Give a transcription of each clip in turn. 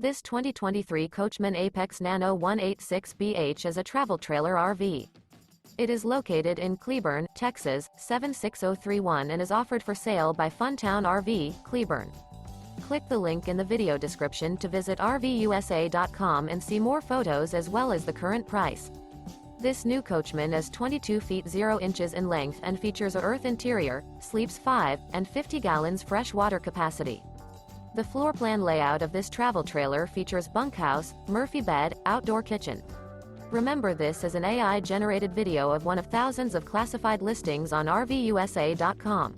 This 2023 Coachmen Apex Nano 186BH is a travel trailer RV. It is located in Cleburne, Texas, 76031 and is offered for sale by Funtown RV, Cleburne. Click the link in the video description to visit RVUSA.com and see more photos as well as the current price. This new Coachmen is 22 feet 0 inches in length and features a earth interior, sleeps 5, and 50 gallons fresh water capacity. The floor plan layout of this travel trailer features bunkhouse, Murphy bed, outdoor kitchen. Remember, this is an AI-generated video of one of thousands of classified listings on RVUSA.com.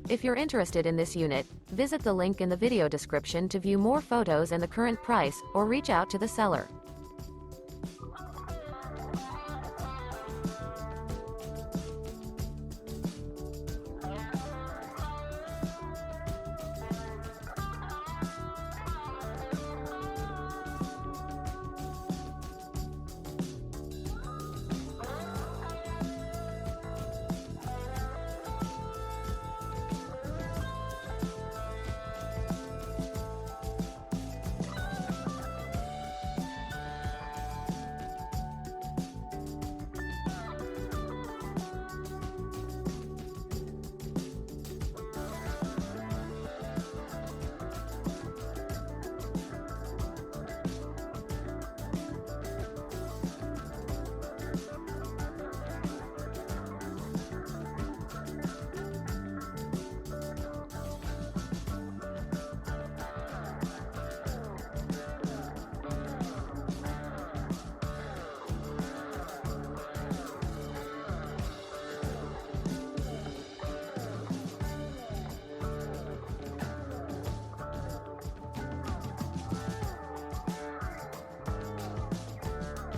If you're interested in this unit, visit the link in the video description to view more photos and the current price, or reach out to the seller.